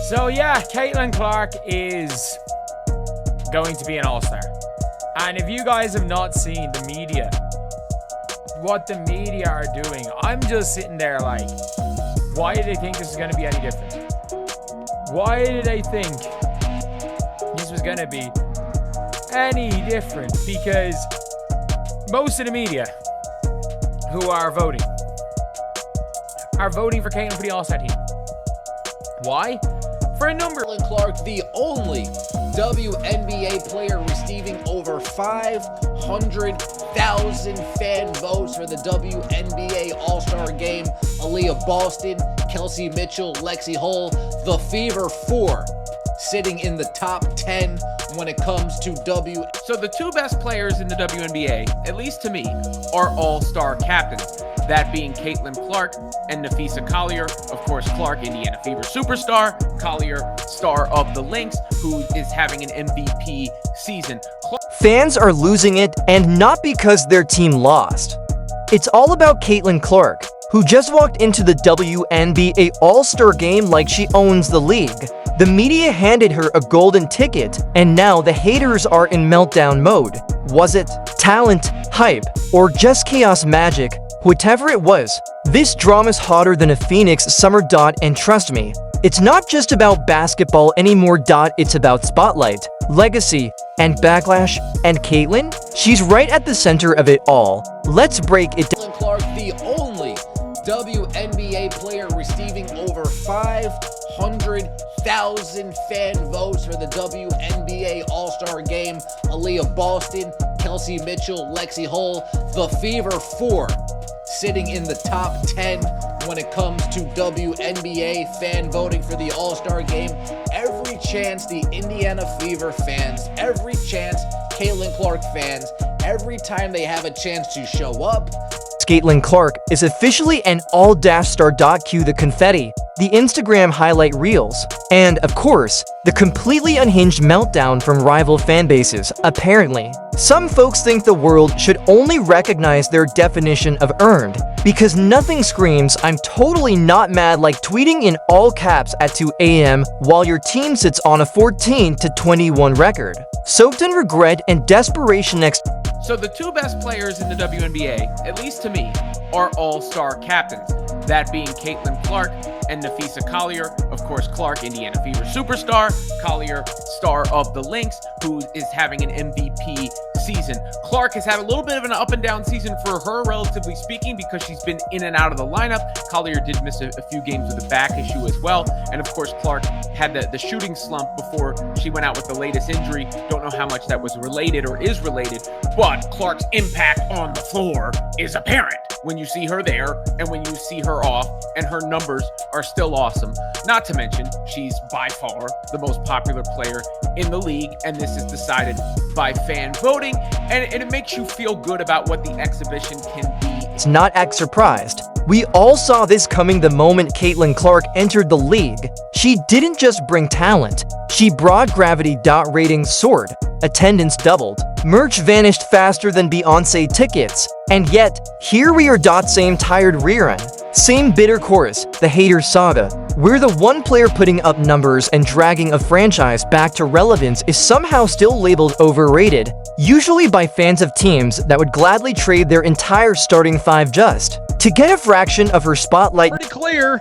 So yeah, Caitlin Clark is going to be an all-star. And if you guys have not seen the media, what the media are doing, I'm just sitting there like, why do they think this is going to be any different? Why do they think this was going to be any different? Because most of the media who are voting for Caitlin for the all-star team. Why? For a number. Caitlin Clark, the only WNBA player receiving over 500,000 fan votes for the WNBA All-Star Game. Aaliyah Boston, Kelsey Mitchell, Lexi Hull, the Fever 4, sitting in the top 10 when it comes to So the two best players in the WNBA, at least to me, are all-star captains. That being Caitlin Clark and Napheesa Collier. Of course, Clark, Indiana Fever superstar. Collier, star of the Lynx, who is having an MVP season. Fans are losing it, and not because their team lost. It's all about Caitlin Clark, who just walked into the WNBA All-Star Game like she owns the league. The media handed her a golden ticket, and now the haters are in meltdown mode. Was it talent, hype, or just chaos magic? Whatever it was, this drama's hotter than a phoenix summer. And trust me, it's not just about basketball anymore. It's about spotlight, legacy, and backlash. And Caitlin, she's right at the center of it all. Let's break it down. Caitlin Clark, the only WNBA player receiving over 500,000 fan votes for the WNBA All-Star Game. Aaliyah Boston, Kelsey Mitchell, Lexi Hull, the Fever 4, sitting in the top 10 when it comes to WNBA fan voting for the All-Star Game. Every chance the Indiana Fever fans, every chance Caitlin Clark fans, every time they have a chance to show up. Caitlin Clark is officially an all-star. Cue the confetti, the Instagram highlight reels, and, of course, the completely unhinged meltdown from rival fanbases. Apparently, some folks think the world should only recognize their definition of earned, because nothing screams "I'm totally not mad" like tweeting in all caps at 2 a.m. while your team sits on a 14-21 record. Soaked in regret and desperation next. So the two best players in the WNBA, at least to me, are all-star captains. That being Caitlin Clark and Napheesa Collier. Of course, Clark, Indiana Fever superstar. Collier, star of the Lynx, who is having an MVP season. Clark has had a little bit of an up and down season for her, relatively speaking, because she's been in and out of the lineup. Collier did miss a few games with a back issue as well. And of course, Clark had the shooting slump before she went out with the latest injury. Don't know how much that was related or is related, but Clark's impact on the floor is apparent when you see her there and when you see her off, and her numbers are still awesome. Not to mention, she's by far the most popular player in the league, and this is decided by fan voting, and it makes you feel good about what the exhibition can be. It's not act surprised. We all saw this coming the moment Caitlin Clark entered the league. She didn't just bring talent, she brought gravity. Ratings soared, attendance doubled, merch vanished faster than Beyonce tickets, and yet, here we are. Same tired rerun, same bitter chorus, the haters saga, where the one player putting up numbers and dragging a franchise back to relevance is somehow still labeled overrated, usually by fans of teams that would gladly trade their entire starting five just to get a fraction of her spotlight. Pretty clear.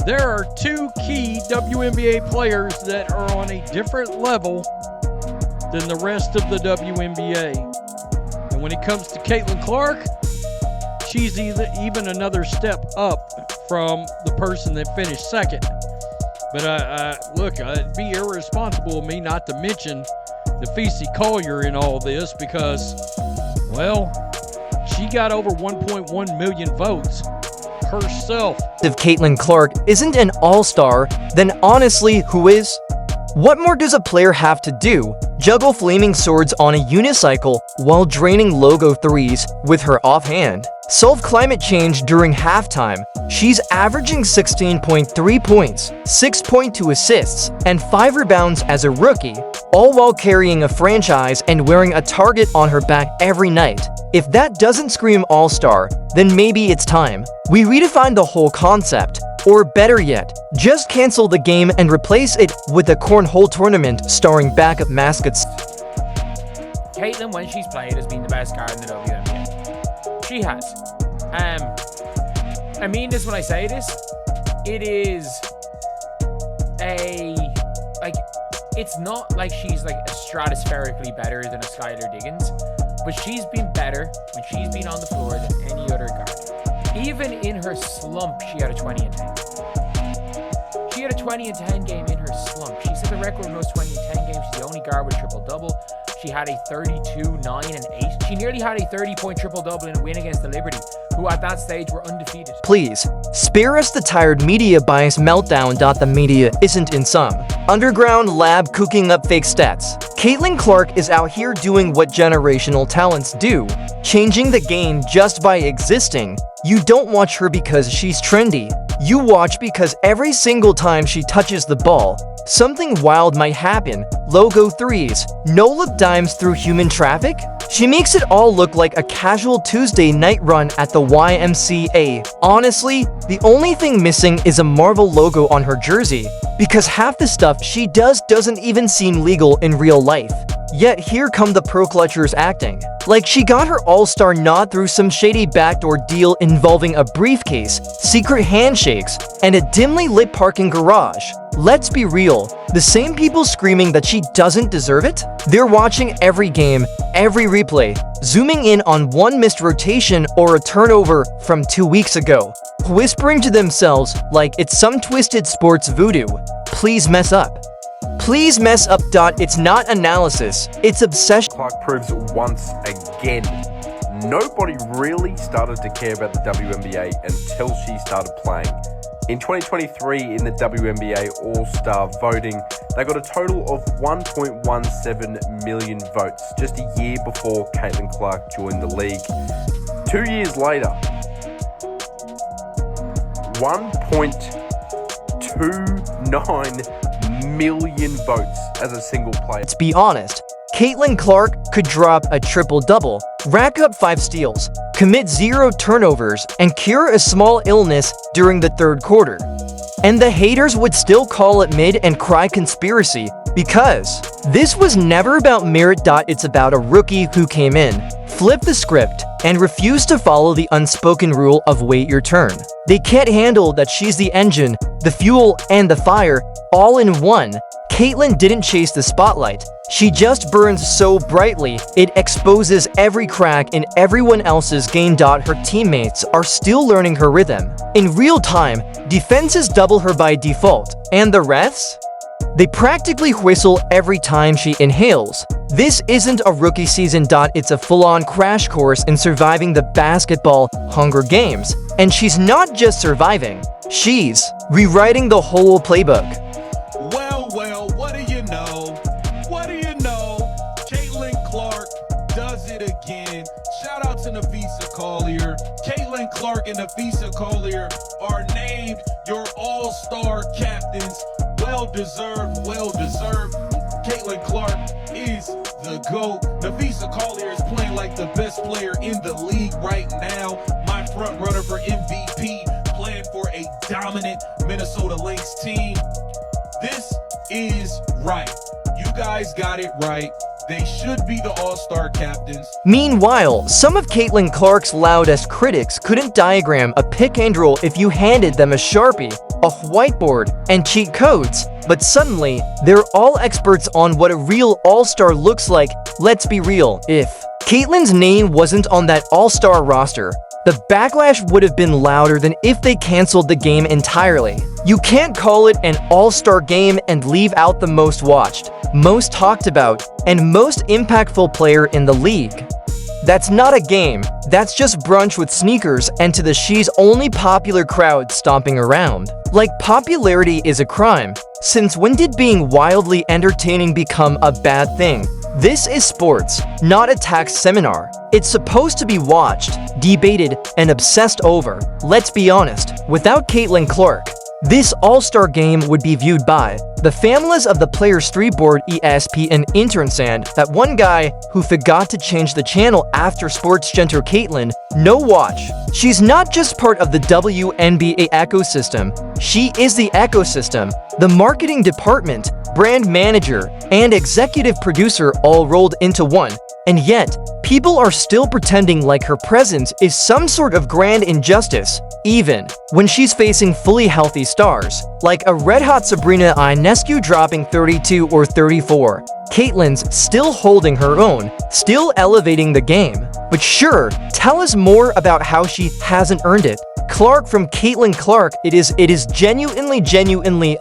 There are two key WNBA players that are on a different level than the rest of the WNBA. And when it comes to Caitlin Clark, she's even another step up from the person that finished second. But look, it'd be irresponsible of me not to mention Napheesa Collier in all this because, well, she got over 1.1 million votes herself. If Caitlin Clark isn't an all-star, then honestly, who is? What more does a player have to do? Juggle flaming swords on a unicycle while draining logo threes with her offhand? Solve climate change during halftime? She's averaging 16.3 points, 6.2 assists, and 5 rebounds as a rookie. all while carrying a franchise and wearing a target on her back every night. If that doesn't scream all-star, then maybe it's time we redefine the whole concept. Or better yet, just cancel the game and replace it with a cornhole tournament starring backup mascots. Caitlyn, when she's played, has been the best card in the WNBA. She has. I mean this when I say this. It is it's not like she's like stratospherically better than a Skylar Diggins, but she's been better when she's been on the floor than any other guard. Even in her slump, she had a 20 and 10. She had a 20 and 10 game in her slump. She set the record with most 20 and 10 games. She's the only guard with triple-double. She had a 32, 9, and 8. She nearly had a 30-point triple-double in a win against the Liberty, who at that stage were undefeated. Please, spare us the tired media bias meltdown. The media isn't in some underground lab cooking up fake stats. Caitlin Clark is out here doing what generational talents do, changing the game just by existing. You don't watch her because she's trendy. You watch because every single time she touches the ball, something wild might happen. Logo threes, no-look dimes through human traffic? She makes it all look like a casual Tuesday night run at the YMCA. Honestly, the only thing missing is a Marvel logo on her jersey, because half the stuff she does doesn't even seem legal in real life. Yet here come the pro clutchers acting like she got her all-star nod through some shady backdoor deal involving a briefcase, secret handshakes, and a dimly lit parking garage. Let's be real, the same people screaming that she doesn't deserve it? They're watching every game, every replay, zooming in on one missed rotation or a turnover from 2 weeks ago, whispering to themselves like it's some twisted sports voodoo. Please mess up. Please mess up. It's not analysis, it's obsession. Clark proves once again, nobody really started to care about the WNBA until she started playing. In 2023, in the WNBA All-Star voting, they got a total of 1.17 million votes, just a year before Caitlin Clark joined the league. 2 years later, 1.29 million votes as a single player. Let's be honest, Caitlin Clark could drop a triple-double, rack up 5 steals, commit 0 turnovers, and cure a small illness during the third quarter. And the haters would still call it mid and cry conspiracy, because this was never about merit. It's about a rookie who came in, flipped the script, and refused to follow the unspoken rule of wait your turn. They can't handle that she's the engine, the fuel, and the fire, all in one. Caitlin didn't chase the spotlight. She just burns so brightly, it exposes every crack in everyone else's game. Her teammates are still learning her rhythm. In real time, defenses double her by default. And the refs? They practically whistle every time she inhales. This isn't a rookie season. It's a full-on crash course in surviving the basketball Hunger Games. And she's not just surviving, she's rewriting the whole playbook. Well, what do you know? What do you know? Caitlin Clark does it again. Shout out to Nafisa Collier. Caitlin Clark and Nafisa Collier are named your all-star captains. Well-deserved, well-deserved. Caitlin Clark is the GOAT. Nafisa Collier is playing like the best player in the league right now. My front runner for MVP, playing for a dominant Minnesota Lynx team. This is right. You guys got it right. They should be the all-star captains. Meanwhile, some of Caitlin Clark's loudest critics couldn't diagram a pick and roll if you handed them a Sharpie, a whiteboard, and cheat codes. But suddenly, they're all experts on what a real all-star looks like. Let's be real, if Caitlin's name wasn't on that all-star roster, the backlash would have been louder than if they canceled the game entirely. You can't call it an all-star game and leave out the most watched, most talked about, and most impactful player in the league. That's not a game, that's just brunch with sneakers and to the she's only popular crowd stomping around. Like popularity is a crime. Since when did being wildly entertaining become a bad thing? This is sports, not a tax seminar. It's supposed to be watched, debated, and obsessed over. Let's be honest, without Caitlin Clark, This All-Star Game would be viewed by the families of the players' 3-board ESP and Internsand, that one guy who forgot to change the channel after Sports Genter Caitlyn, no watch. She's not just part of the WNBA ecosystem, she is the ecosystem, the marketing department, brand manager, and executive producer all rolled into one. And yet, people are still pretending like her presence is some sort of grand injustice, even when she's facing fully healthy stars, like a red-hot Sabrina Ionescu dropping 32 or 34. Caitlyn's still holding her own, still elevating the game. But sure, tell us more about how she hasn't earned it. Clark from Caitlin Clark, it is genuinely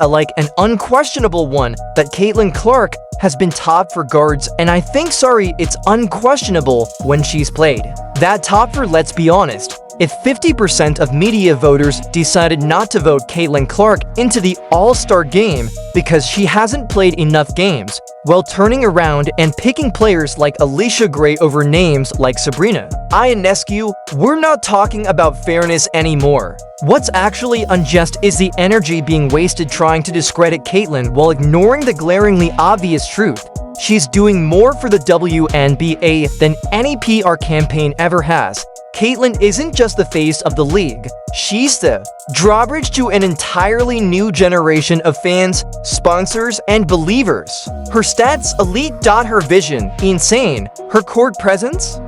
an unquestionable one that Caitlin Clark has been top for guards, and I think it's unquestionable when she's played. That top for, let's be honest, if 50% of media voters decided not to vote Caitlin Clark into the All-Star Game because she hasn't played enough games, while turning around and picking players like Alicia Gray over names like Sabrina Ionescu, we're not talking about fairness anymore. What's actually unjust is the energy being wasted trying to discredit Caitlyn while ignoring the glaringly obvious truth. She's doing more for the WNBA than any PR campaign ever has. Caitlyn isn't just the face of the league, she's the drawbridge to an entirely new generation of fans, sponsors, and believers. Her stats elite. Her vision insane. Her court presence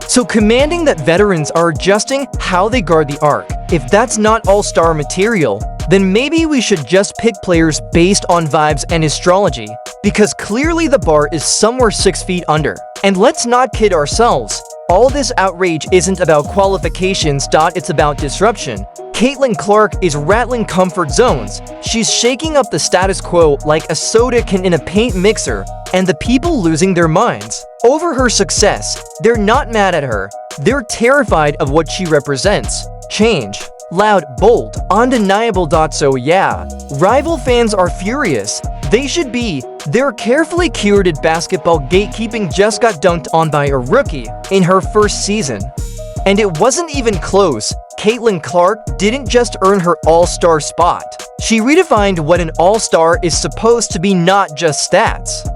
so commanding that veterans are adjusting how they guard the arc. If that's not all-star material, then maybe we should just pick players based on vibes and astrology, because clearly the bar is somewhere 6 feet under. And let's not kid ourselves. All this outrage isn't about qualifications. It's about disruption. Caitlin Clark is rattling comfort zones. She's shaking up the status quo like a soda can in a paint mixer, and the people losing their minds over her success. They're not mad at her. They're terrified of what she represents. Change. Loud, bold, undeniable. So yeah, rival fans are furious. They should be. Their carefully curated basketball gatekeeping just got dunked on by a rookie in her first season. And it wasn't even close. Caitlin Clark didn't just earn her all-star spot. She redefined what an all-star is supposed to be, not just stats.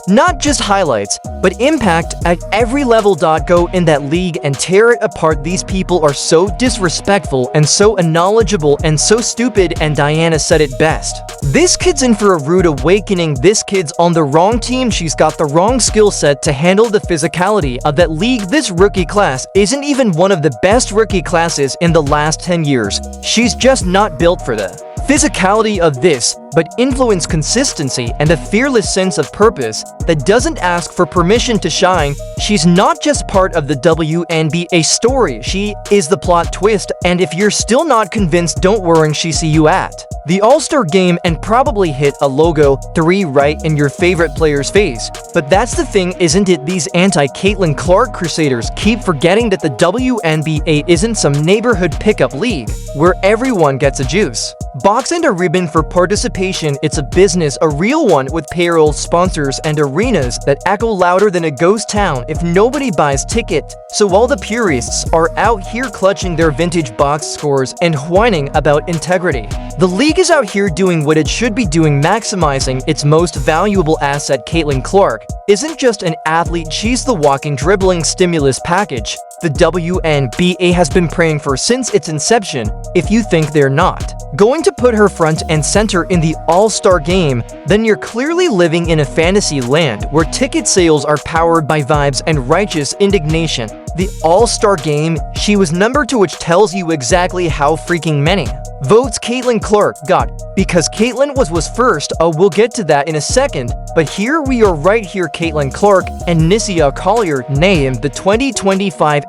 Not just highlights, but impact at every level. Go in that league and tear it apart. These people are so disrespectful and so unknowledgeable and so stupid, and Diana said it best. This kid's in for a rude awakening. This kid's on the wrong team. She's got the wrong skill set to handle the physicality of that league. This rookie class isn't even one of the best rookie classes in the last 10 years. She's just not built for the physicality of this, but influence, consistency, and a fearless sense of purpose that doesn't ask for permission to shine. She's not just part of the WNBA story, she is the plot twist. And if you're still not convinced, don't worry, she see you at the All-Star Game and probably hit a logo 3 right in your favorite player's face. But that's the thing, isn't it? These anti-Caitlin Clark crusaders keep forgetting that the WNBA isn't some neighborhood pickup league where everyone gets a juice box and a ribbon for participation. It's a business, a real one, with payroll, sponsors, and arenas that echo louder than a ghost town if nobody buys ticket. So while the purists are out here clutching their vintage box scores and whining about integrity, the league is out here doing what it should be doing, maximizing its most valuable asset. Caitlin Clark isn't just an athlete, she's the walking, dribbling stimulus package the WNBA has been praying for since its inception. If you think they're not going to put her front and center in the All-Star Game, then you're clearly living in a fantasy land where ticket sales are powered by vibes and righteous indignation. The All-Star Game, she was number 2, which tells you exactly how freaking many votes Caitlin Clark got, because Caitlin was first. We'll get to that in a second, but here we are right here. Caitlin Clark and Nissia Collier named the 2025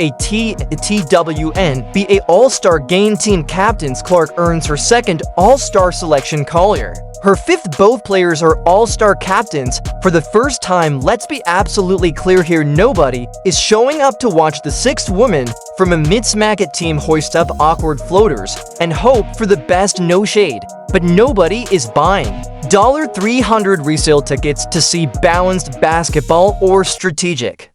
WNBA All-Star Game team captains. Clark earns her 2nd All-Star selection. Collier her 5th. Both players are all-star captains for the first time. Let's be absolutely clear here, nobody is showing up to watch the 6th woman from a mid-smacket team hoist up awkward floaters and hope for the best. No shade, but nobody is buying $300 resale tickets to see balanced basketball or strategic.